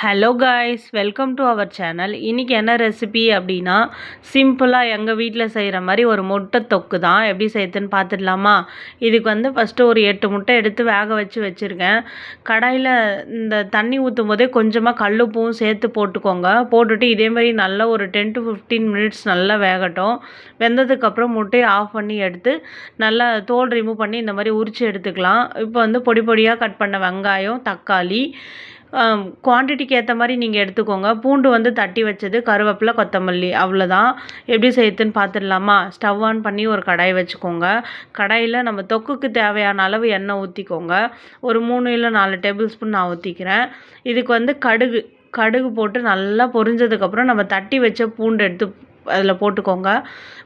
Hello guys, welcome to our channel. இன்றைக்கி என்ன recipe அப்படின்னா, சிம்பிளாக எங்கள் வீட்டில் செய்கிற மாதிரி ஒரு முட்டை தொக்கு தான். எப்படி செய்யுதுன்னு பார்த்துடலாமா? இதுக்கு வந்து ஃபஸ்ட்டு ஒரு 8 முட்டை எடுத்து வேக வச்சுருக்கேன். கடாயில் இந்த தண்ணி ஊற்றும் போதே கொஞ்சமாக கல்லுப்பும் சேர்த்து போட்டுக்கோங்க. போட்டுட்டு இதே மாதிரி நல்லா ஒரு 10 to 15 மினிட்ஸ் நல்லா வேகட்டும். வெந்ததுக்கப்புறம் முட்டையை ஆஃப் பண்ணி எடுத்து நல்லா தோல் ரிமூவ் பண்ணி இந்த மாதிரி உரித்து எடுத்துக்கலாம். இப்போ வந்து பொடி பொடியாக கட் பண்ண வெங்காயம், தக்காளி, குவான்டிட்டிக்கு ஏற்ற மாதிரி நீங்கள் எடுத்துக்கோங்க. பூண்டு வந்து தட்டி வச்சது, கருவேப்பிலை, கொத்தமல்லி, அவ்வளோதான். எப்படி செய்யுதுன்னு பார்த்துடலாமா? ஸ்டவ் ஆன் பண்ணி ஒரு கடாய் வச்சுக்கோங்க. கடாயில் நம்ம தொக்குக்கு தேவையான அளவு எண்ணெய் ஊற்றிக்கோங்க. ஒரு 3 இல்லை 4 டேபிள் ஸ்பூன் நான் ஊற்றிக்கிறேன். இதுக்கு வந்து கடுகு போட்டு நல்லா பொரிஞ்சதுக்கப்புறம் நம்ம தட்டி வச்ச பூண்டு எடுத்து அதில் போட்டுக்கோங்க.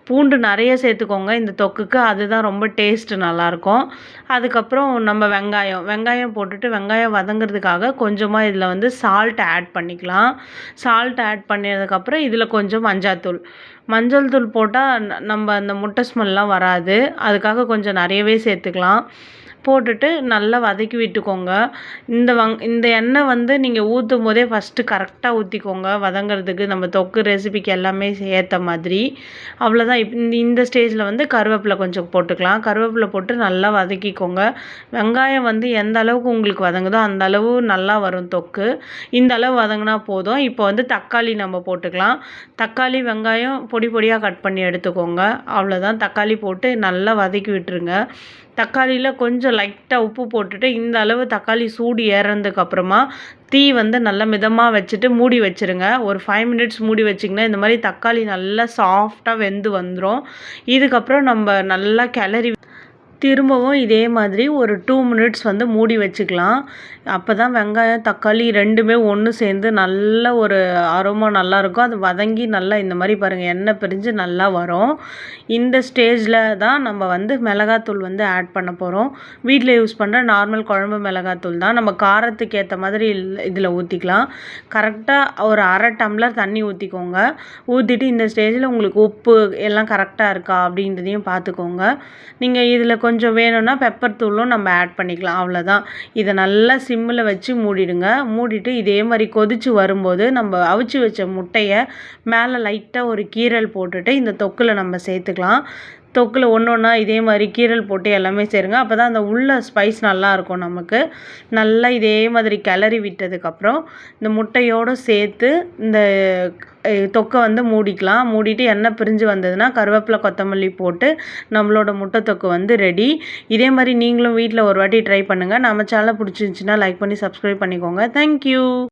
பூண்டு நிறைய சேர்த்துக்கோங்க இந்த தொக்குக்கு, அதுதான் ரொம்ப டேஸ்ட்டு நல்லாயிருக்கும். அதுக்கப்புறம் நம்ம வெங்காயம் போட்டுட்டு வெங்காயம் வதங்கிறதுக்காக கொஞ்சமாக இதில் வந்து சால்ட் ஆட் பண்ணிக்கலாம். சால்ட் ஆட் பண்ணதுக்கப்புறம் இதில் கொஞ்சம் மஞ்சள் தூள் போட்டால் நம்ம அந்த முட்டை ஸ்மெல்லாம் வராது. அதுக்காக கொஞ்சம் நிறையவே சேர்த்துக்கலாம். போட்டுட்டு நல்லா வதக்கி விட்டுக்கோங்க. இந்த எண்ணெய் வந்து நீங்கள் ஊற்றும் போதே ஃபஸ்ட்டு கரெக்டாக ஊற்றிக்கோங்க வதங்கிறதுக்கு, நம்ம தொக்கு ரெசிபிக்கு எல்லாமே ஏற்ற மாதிரி. அவ்வளோதான். இந்த ஸ்டேஜில் வந்து கருவேப்பிலை கொஞ்சம் போட்டுக்கலாம். கருவேப்பிலை போட்டு நல்லா வதக்கிக்கோங்க. வெங்காயம் வந்து எந்த அளவுக்கு உங்களுக்கு வதங்குதோ அந்த அளவு நல்லா வரும் தொக்கு. இந்த அளவு வதங்கினா போதும். இப்போ வந்து தக்காளி நம்ம போட்டுக்கலாம். தக்காளி, வெங்காயம் பொடி பொடியாக கட் பண்ணி எடுத்துக்கோங்க. அவ்வளோதான். தக்காளி போட்டு நல்லா வதக்கி விட்டுருங்க. தக்காளியில் கொஞ்சம் லைட்டாக உப்பு போட்டுட்டு இந்த அளவு தக்காளி சூடு ஏறதுக்கப்புறமா தீ வந்து நல்லா மிதமாக வச்சுட்டு மூடி வச்சுருங்க. ஒரு 5 மினிட்ஸ் மூடி வச்சிங்கன்னா இந்த மாதிரி தக்காளி நல்லா சாஃப்டாக வெந்து வந்துடும். இதுக்கப்புறம் நம்ம நல்லா கிளறி திரும்பவும் இதே மாதிரி ஒரு 2 மினிட்ஸ் வந்து மூடி வச்சுக்கலாம். அப்போ தான் வெங்காயம், தக்காளி ரெண்டுமே ஒன்று சேர்ந்து நல்ல ஒரு அரோமா நல்லாயிருக்கும். அது வதங்கி நல்லா இந்த மாதிரி பாருங்கள் எண்ணெய் பிரிஞ்சு நல்லா வரும். இந்த ஸ்டேஜில் தான் நம்ம வந்து மிளகாத்தூள் வந்து ஆட் பண்ண போகிறோம். வீட்டில் யூஸ் பண்ணுற நார்மல் குழம்பு மிளகாத்தூள் தான். நம்ம காரத்துக்கு ஏற்ற மாதிரி இதில் ஊற்றிக்கலாம். கரெக்டாக ஒரு 1/2 டம்ளர் தண்ணி ஊற்றிக்கோங்க. ஊற்றிட்டு இந்த ஸ்டேஜில் உங்களுக்கு உப்பு எல்லாம் கரெக்டாக இருக்கா அப்படின்றதையும் பார்த்துக்கோங்க. நீங்கள் இதில் கொஞ்சம் வேணும்னா பெப்பர் தூளும் நம்ம ஆட் பண்ணிக்கலாம். அவ்வளோதான். இதை நல்லா சிம்மில் வச்சு மூடிடுங்க. மூடிட்டு இதே மாதிரி கொதித்து வரும்போது நம்ம அவிச்சு வச்ச முட்டையை மேலே லைட்டாக ஒரு கீரல் போட்டுட்டு இந்த தொக்கில் நம்ம சேர்த்துக்கலாம். தொக்கில் ஒன்று ஒன்றா இதே மாதிரி கீரல் போட்டு எல்லாமே சேருங்க. அப்போ தான் அந்த உள்ள ஸ்பைஸ் நல்லாயிருக்கும் நமக்கு. நல்லா இதே மாதிரி கிளறி விட்டதுக்கப்புறம் இந்த முட்டையோடு சேர்த்து இந்த தொக்கை வந்து மூடிக்கலாம். மூடிட்டு எண்ணெய் பிரிஞ்சு வந்ததுன்னா கருவேப்பிலை, கொத்தமல்லி போட்டு நம்மளோட முட்டை தொக்கு வந்து ரெடி. இதே மாதிரி நீங்களும் வீட்டில் ஒரு வாட்டி ட்ரை பண்ணுங்கள். நம்ம சேனலை பிடிச்சிருந்துச்சின்னா லைக் பண்ணி சப்ஸ்கிரைப் பண்ணிக்கோங்க. தேங்க்யூ.